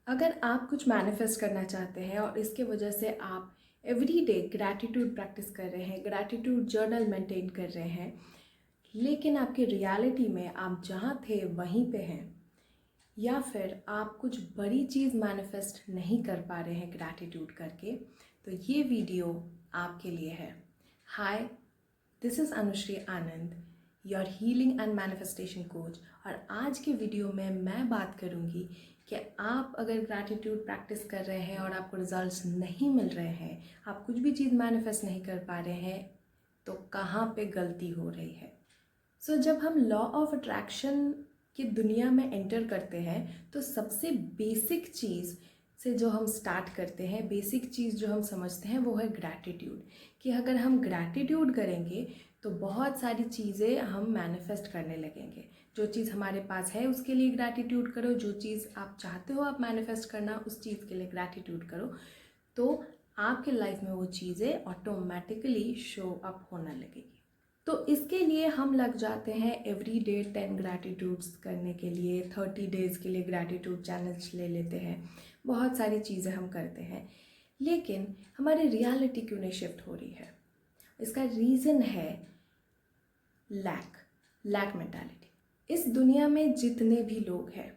अगर आप कुछ मैनिफेस्ट करना चाहते हैं और इसके वजह से आप एवरी डे ग्रैटिट्यूड प्रैक्टिस कर रहे हैं, ग्रैटिट्यूड जर्नल मेंटेन कर रहे हैं, लेकिन आपकी रियलिटी में आप जहाँ थे वहीं पे हैं, या फिर आप कुछ बड़ी चीज़ मैनिफेस्ट नहीं कर पा रहे हैं ग्रैटिट्यूड करके, तो ये वीडियो आपके लिए है। Hi, this is Anushree Anand, your healing and manifestation coach. और आज के वीडियो में मैं बात करूँगी कि आप अगर ग्रैटिट्यूड प्रैक्टिस कर रहे हैं और आपको रिजल्ट्स नहीं मिल रहे हैं, आप कुछ भी चीज़ मैनिफेस्ट नहीं कर पा रहे हैं, तो कहाँ पे गलती हो रही है। जब हम लॉ ऑफ अट्रैक्शन की दुनिया में एंटर करते हैं, तो सबसे बेसिक चीज़ से जो हम स्टार्ट करते हैं, बेसिक चीज़ जो हम समझते हैं, वो है ग्रैटिट्यूड। कि अगर हम ग्रैटिट्यूड करेंगे तो बहुत सारी चीज़ें हम मैनिफेस्ट करने लगेंगे। जो चीज़ हमारे पास है उसके लिए ग्रैटिट्यूड करो, जो चीज़ आप चाहते हो आप मैनिफेस्ट करना उस चीज़ के लिए ग्रैटिट्यूड करो, तो आपके लाइफ में वो चीज़ें ऑटोमेटिकली शो अप होने लगेगी। तो इसके लिए हम लग जाते हैं एवरी डे 10 ग्रैटिट्यूड्स करने के लिए, 30 डेज़ के लिए ग्रैटिट्यूड चैलेंज ले लेते हैं, बहुत सारी चीज़ें हम करते हैं, लेकिन हमारी रियलिटी क्यों नहीं शिफ्ट हो रही है? इसका रीज़न है लैक मेंटालिटी। इस दुनिया में जितने भी लोग हैं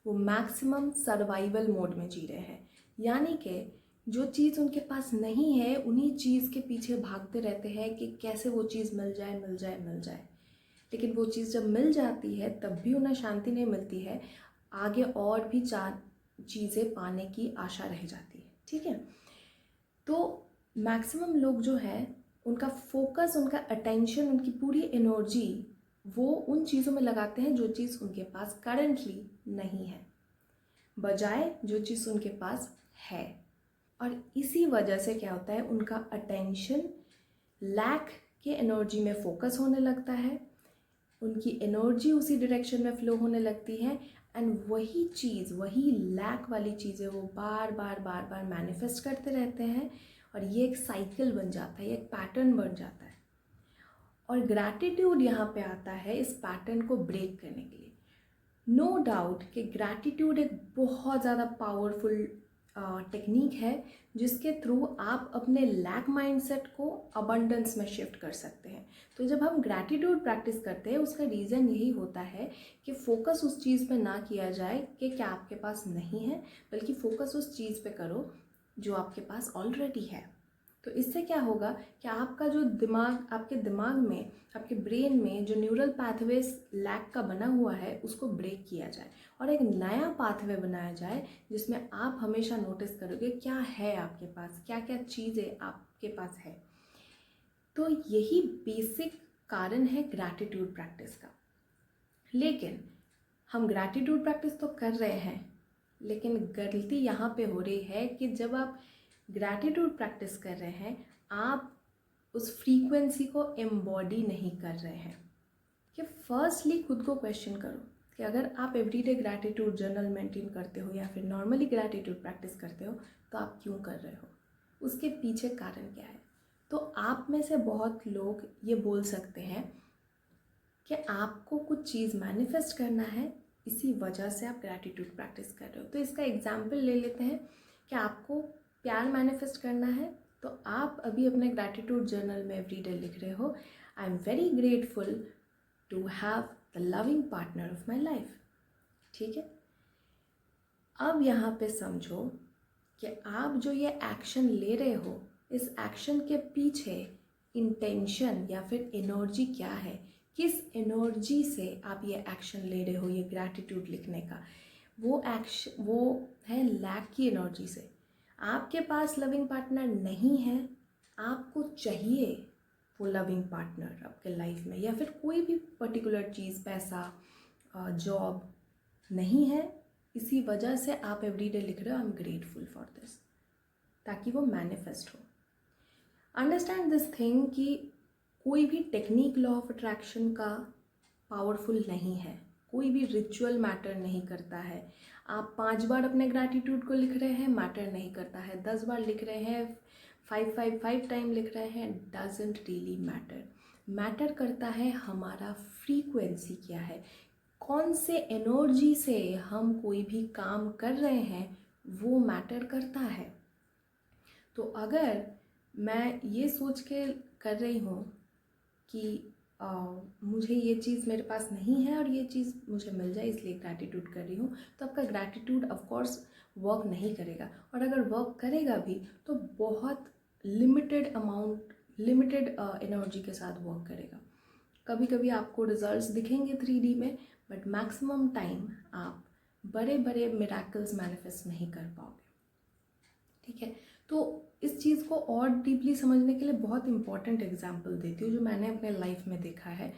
वो मैक्सिमम सर्वाइवल मोड में जी रहे हैं, यानी कि जो चीज़ उनके पास नहीं है उन्हीं चीज़ के पीछे भागते रहते हैं कि कैसे वो चीज़ मिल जाए मिल जाए मिल जाए। लेकिन वो चीज़ जब मिल जाती है तब भी उन्हें शांति नहीं मिलती है, आगे और भी चार चीज़ें पाने की आशा रह जाती है। ठीक है, तो मैक्सिमम लोग जो हैं उनका फोकस, उनका अटेंशन, उनकी पूरी एनर्जी वो उन चीज़ों में लगाते हैं जो चीज़ उनके पास करंटली नहीं है, बजाय जो चीज़ उनके पास है। और इसी वजह से क्या होता है, उनका अटेंशन लैक के एनर्जी में फोकस होने लगता है, उनकी एनर्जी उसी डायरेक्शन में फ्लो होने लगती है, एंड वही चीज़, वही लैक वाली चीज़ें वो बार बार बार बार मैनिफेस्ट करते रहते हैं, और ये एक साइकिल बन जाता है, ये एक पैटर्न बन जाता है। और ग्रैटिट्यूड यहाँ पे आता है इस पैटर्न को ब्रेक करने के लिए। नो डाउट कि ग्रैटिट्यूड एक बहुत ज़्यादा पावरफुल टेक्निक है जिसके थ्रू आप अपने लैक माइंडसेट को अबंडेंस में शिफ्ट कर सकते हैं। तो जब हम ग्रैटिट्यूड प्रैक्टिस करते हैं उसका रीज़न यही होता है कि फोकस उस चीज़ पे ना किया जाए कि क्या आपके पास नहीं है, बल्कि फोकस उस चीज़ पे करो जो आपके पास ऑलरेडी है। तो इससे क्या होगा कि आपका जो दिमाग, आपके दिमाग में, आपके ब्रेन में जो न्यूरल पाथवेज लैक का बना हुआ है उसको ब्रेक किया जाए और एक नया पाथवे बनाया जाए जिसमें आप हमेशा नोटिस करोगे क्या है आपके पास, क्या क्या चीज़ें आपके पास है। तो यही बेसिक कारण है ग्रैटिट्यूड प्रैक्टिस का। लेकिन हम ग्रैटिट्यूड प्रैक्टिस तो कर रहे हैं, लेकिन गलती यहाँ पे हो रही है कि जब आप ग्रैटिट्यूड प्रैक्टिस कर रहे हैं आप उस फ्रीक्वेंसी को एम्बॉडी नहीं कर रहे हैं। कि फर्स्टली खुद को क्वेश्चन करो कि अगर आप एवरीडे ग्रैटिट्यूड जर्नल मेंटेन करते हो या फिर नॉर्मली ग्रैटिट्यूड प्रैक्टिस करते हो तो आप क्यों कर रहे हो, उसके पीछे कारण क्या है। तो आप में से बहुत लोग ये बोल सकते हैं कि आपको कुछ चीज़ मैनिफेस्ट करना है, इसी वजह से आप ग्रैटिट्यूड प्रैक्टिस कर रहे हो। तो इसका एग्जाम्पल ले लेते हैं कि आपको प्यार मैनिफेस्ट करना है, तो आप अभी अपने ग्रैटिट्यूड जर्नल में एवरीडे लिख रहे हो, I am very grateful to have the loving partner of my life. ठीक है, अब यहाँ पे समझो कि आप जो ये एक्शन ले रहे हो, इस एक्शन के पीछे इंटेंशन या फिर एनर्जी क्या है, किस एनर्जी से आप ये एक्शन ले रहे हो, ये ग्रैटिट्यूड लिखने का। वो एक्शन वो है लैक की एनर्जी से। आपके पास लविंग पार्टनर नहीं है, आपको चाहिए वो लविंग पार्टनर आपके लाइफ में, या फिर कोई भी पर्टिकुलर चीज़, पैसा, जॉब नहीं है, इसी वजह से आप एवरीडे लिख रहे हो I am grateful for this, ताकि वो मैनिफेस्ट हो। अंडरस्टैंड दिस थिंग कि कोई भी टेक्निक लॉ ऑफ अट्रैक्शन का पावरफुल नहीं है, कोई भी रिचुअल मैटर नहीं करता है। आप 5 बार अपने ग्रैटिट्यूड को लिख रहे हैं, मैटर नहीं करता है। 10 बार लिख रहे हैं, 5 टाइम लिख रहे हैं, डजेंट रियली मैटर। मैटर करता है हमारा फ्रीक्वेंसी क्या है, कौन से एनर्जी से हम कोई भी काम कर रहे हैं, वो मैटर करता है। तो अगर मैं ये सोच के कर रही हूँ कि मुझे ये चीज़ मेरे पास नहीं है और ये चीज़ मुझे मिल जाए इसलिए ग्रैटिट्यूड कर रही हूँ, तो आपका ग्रैटिट्यूड ऑफ कोर्स वर्क नहीं करेगा। और अगर वर्क करेगा भी तो बहुत लिमिटेड अमाउंट, लिमिटेड एनर्जी के साथ वर्क करेगा। कभी कभी आपको रिजल्ट्स दिखेंगे 3D में, बट मैक्सिमम टाइम आप बड़े बड़े मिरेकल्स मैनिफेस्ट नहीं कर पाओगे। ठीक है, तो इस चीज़ को और डीपली समझने के लिए बहुत इंपॉर्टेंट एग्जांपल देती हूँ जो मैंने अपने लाइफ में देखा है।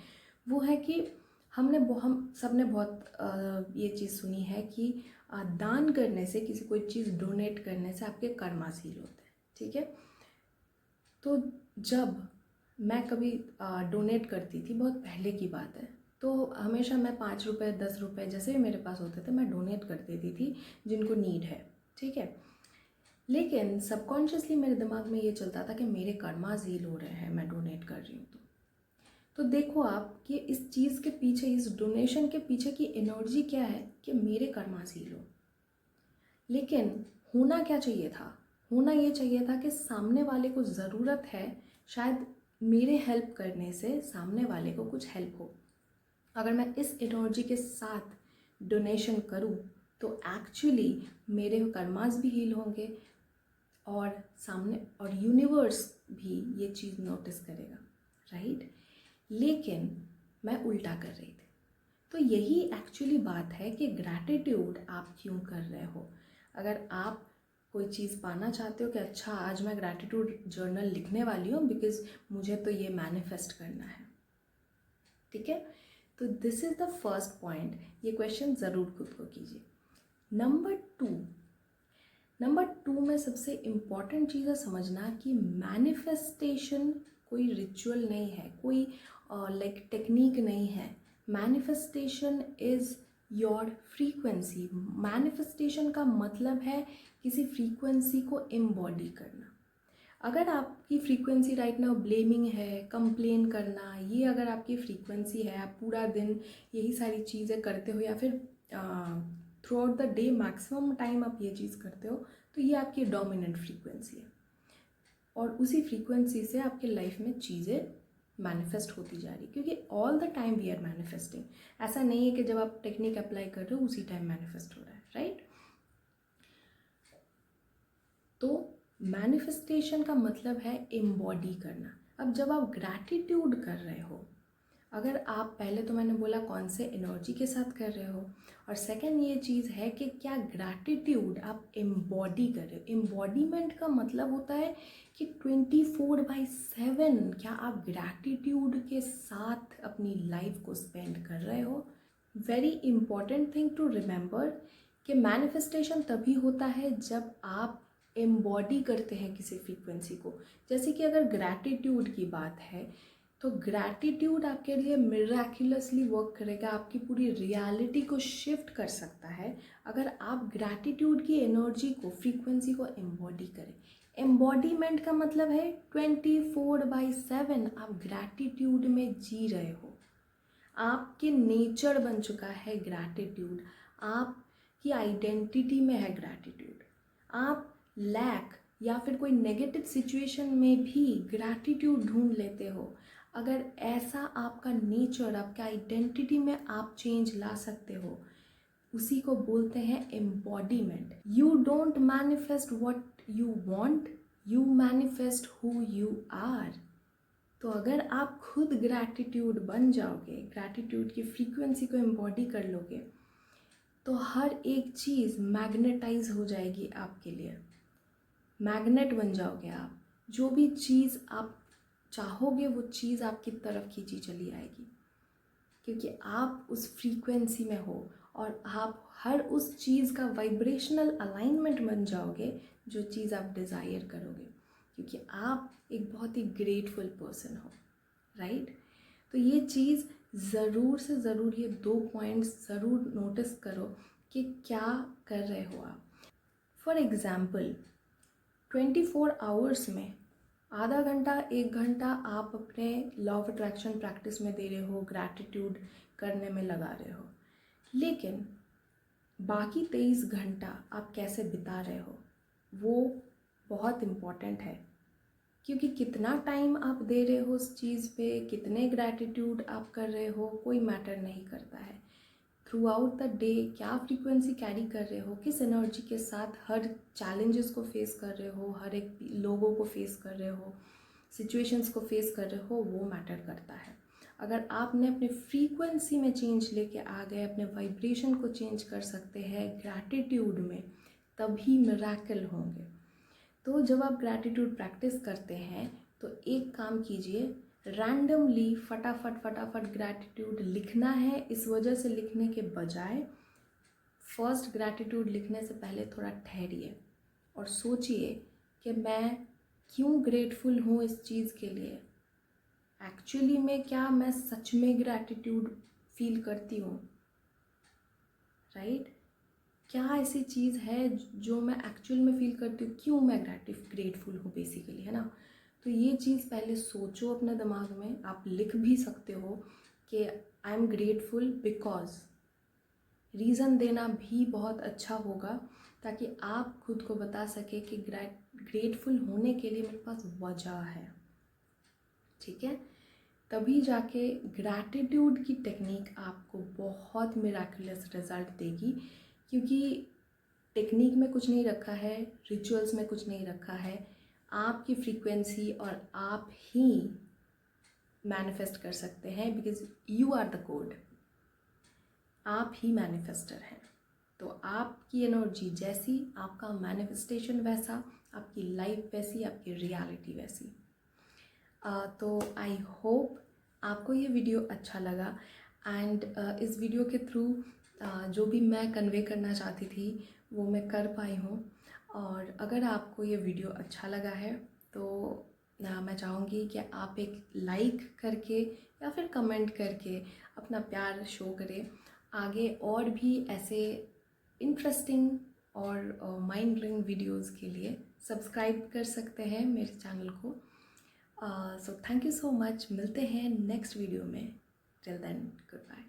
वो है कि हम सब ने बहुत ये चीज़ सुनी है कि दान करने से, किसी कोई चीज़ डोनेट करने से आपके कर्मास हील होते हैं। ठीक है, तो जब मैं कभी डोनेट करती थी, बहुत पहले की बात है, तो हमेशा मैं 5 रुपये 10 रुपये जैसे भी मेरे पास होते थे मैं डोनेट कर देती थी जिनको नीड है। ठीक है, लेकिन सबकॉन्शियसली मेरे दिमाग में ये चलता था कि मेरे कर्मास हील हो रहे हैं, मैं डोनेट कर रही हूँ। तो देखो आप कि इस चीज़ के पीछे, इस डोनेशन के पीछे की एनर्जी क्या है कि मेरे कर्मास हील हो। लेकिन होना क्या चाहिए था? होना ये चाहिए था कि सामने वाले को ज़रूरत है, शायद मेरे हेल्प करने से सामने वाले को कुछ हेल्प हो। अगर मैं इस एनर्जी के साथ डोनेशन करूँ तो एक्चुअली मेरे कर्मास भी हील होंगे और सामने और यूनिवर्स भी ये चीज़ नोटिस करेगा, राइट। लेकिन मैं उल्टा कर रही थी। तो यही एक्चुअली बात है कि ग्रैटिट्यूड आप क्यों कर रहे हो। अगर आप कोई चीज़ पाना चाहते हो कि अच्छा आज मैं ग्रैटिट्यूड जर्नल लिखने वाली हूँ बिकॉज मुझे तो ये मैनिफेस्ट करना है, ठीक है, तो this is the first point. ये क्वेश्चन ज़रूर खुद को कीजिए। नंबर टू में सबसे इम्पॉर्टेंट चीज़ है समझना कि मैनिफेस्टेशन कोई रिचुअल नहीं है, कोई लाइक टेक्निक नहीं है। Manifestation is your frequency. Manifestation का मतलब है किसी फ्रीक्वेंसी को एम्बॉडी करना। अगर आपकी फ्रीक्वेंसी राइट नाउ ब्लेमिंग है, कंप्लेन करना, ये अगर आपकी फ्रीक्वेंसी है, आप पूरा दिन यही सारी चीज़ें करते हो या फिर through out the day maximum time आप ये चीज़ करते हो, तो ये आपकी डोमिनेंट फ्रीक्वेंसी है और उसी फ्रीक्वेंसी से आपके लाइफ में चीज़ें मैनिफेस्ट होती जा रही, क्योंकि all the time we are manifesting. ऐसा नहीं है कि जब आप टेक्निक अप्लाई कर रहे हो उसी टाइम मैनिफेस्ट हो रहा है, राइट। तो मैनिफेस्टेशन का मतलब है एम्बॉडी करना। अब जब आप ग्रैटिट्यूड कर रहे हो, अगर आप पहले तो मैंने बोला कौन से एनर्जी के साथ कर रहे हो, और सेकंड ये चीज़ है कि क्या ग्रैटिट्यूड आप एम्बॉडी कर रहे हो। एम्बॉडीमेंट का मतलब होता है कि 24/7 क्या आप ग्रैटिट्यूड के साथ अपनी लाइफ को स्पेंड कर रहे हो। Very important thing to remember कि मैनिफेस्टेशन तभी होता है जब आप एम्बॉडी करते हैं किसी फ्रीक्वेंसी को। जैसे कि अगर ग्रैटिट्यूड की बात है तो ग्रैटिट्यूड आपके लिए मिराक्युलसली वर्क करेगा, आपकी पूरी रियलिटी को शिफ्ट कर सकता है अगर आप ग्रैटिट्यूड की एनर्जी को, फ्रीक्वेंसी को एम्बॉडी करें। एम्बॉडीमेंट का मतलब है 24/7 आप ग्रैटिट्यूड में जी रहे हो, आपके नेचर बन चुका है ग्रैटिट्यूड, आपकी आइडेंटिटी में है ग्रैटिट्यूड। आप लैक या फिर कोई नेगेटिव सिचुएशन में भी ग्रैटिट्यूड ढूंढ लेते हो। अगर ऐसा आपका नेचर, आपका आइडेंटिटी में आप चेंज ला सकते हो, उसी को बोलते हैं embodiment. You don't manifest what you want, you manifest who you are. तो अगर आप खुद ग्रैटिट्यूड बन जाओगे, ग्रैटिट्यूड की फ्रीक्वेंसी को एम्बॉडी कर लोगे, तो हर एक चीज़ मैग्नेटाइज हो जाएगी आपके लिए। मैग्नेट बन जाओगे आप, जो भी चीज़ आप चाहोगे वो चीज़ आपकी तरफ खींची चली आएगी, क्योंकि आप उस फ्रीक्वेंसी में हो और आप हर उस चीज़ का वाइब्रेशनल अलाइनमेंट बन जाओगे जो चीज़ आप डिज़ायर करोगे, क्योंकि आप एक बहुत ही ग्रेटफुल पर्सन हो, राइट। तो ये चीज़ ज़रूर से ज़रूर, ये 2 पॉइंट्स ज़रूर नोटिस करो कि क्या कर रहे हो आप। फॉर एग्ज़ाम्पल 24 आवर्स में आधा घंटा 1 घंटा आप अपने लॉ ऑफ अट्रैक्शन प्रैक्टिस में दे रहे हो, ग्रैटिट्यूड करने में लगा रहे हो, लेकिन बाकी 23 घंटा आप कैसे बिता रहे हो वो बहुत इम्पॉर्टेंट है, क्योंकि कितना टाइम आप दे रहे हो उस चीज़ पे, कितने ग्रैटिट्यूड आप कर रहे हो, कोई मैटर नहीं करता है। थ्रू आउट द डे क्या फ्रीक्वेंसी कैरी कर रहे हो, किस एनर्जी के साथ हर चैलेंजेस को फेस कर रहे हो, हर एक लोगों को फेस कर रहे हो, सिचुएशंस को फेस कर रहे हो, वो मैटर करता है। अगर आपने अपने फ्रीक्वेंसी में चेंज लेके आ गए, अपने वाइब्रेशन को चेंज कर सकते हैं ग्रैटिट्यूड में, तभी मिरेकल होंगे। तो जब आप ग्रैटिट्यूड प्रैक्टिस करते हैं तो एक काम कीजिए, रैंडमली फटाफट ग्रैटिट्यूड लिखना है। इस वजह से लिखने के बजाय फर्स्ट ग्रैटिट्यूड लिखने से पहले थोड़ा ठहरिए और सोचिए कि मैं क्यों ग्रेटफुल हूँ इस चीज़ के लिए। एक्चुअली में क्या मैं सच में ग्रैटिट्यूड फील करती हूँ, राइट? क्या ऐसी चीज़ है जो मैं एक्चुअल में फील करती हूँ, क्यों मैं ग्रेटफुल हूँ बेसिकली, है ना? तो ये चीज़ पहले सोचो अपने दिमाग में। आप लिख भी सकते हो कि I am grateful because, reason देना भी बहुत अच्छा होगा, ताकि आप खुद को बता सके कि ग्रेटफुल होने के लिए मेरे पास वजह है। ठीक है? तभी जाके ग्रैटिट्यूड की टेक्निक आपको बहुत मिराकुलस रिजल्ट देगी, क्योंकि टेक्निक में कुछ नहीं रखा है, रिचुअल्स में कुछ नहीं रखा है। आपकी फ्रीक्वेंसी और आप ही मैनिफेस्ट कर सकते हैं, because you are the code. आप ही मैनिफेस्टर हैं। तो आपकी एनर्जी जैसी, आपका मैनिफेस्टेशन वैसा, आपकी लाइफ वैसी, आपकी रियलिटी वैसी। तो आई होप आपको ये वीडियो अच्छा लगा, एंड इस वीडियो के थ्रू जो भी मैं कन्वे करना चाहती थी वो मैं कर पाई हूँ। और अगर आपको ये वीडियो अच्छा लगा है तो मैं चाहूँगी कि आप एक लाइक करके या फिर कमेंट करके अपना प्यार शो करें। आगे और भी ऐसे इंटरेस्टिंग और माइंड ब्लोइंग वीडियोज़ के लिए सब्सक्राइब कर सकते हैं मेरे चैनल को। So thank you so much. मिलते हैं नेक्स्ट वीडियो में। Till then, good bye.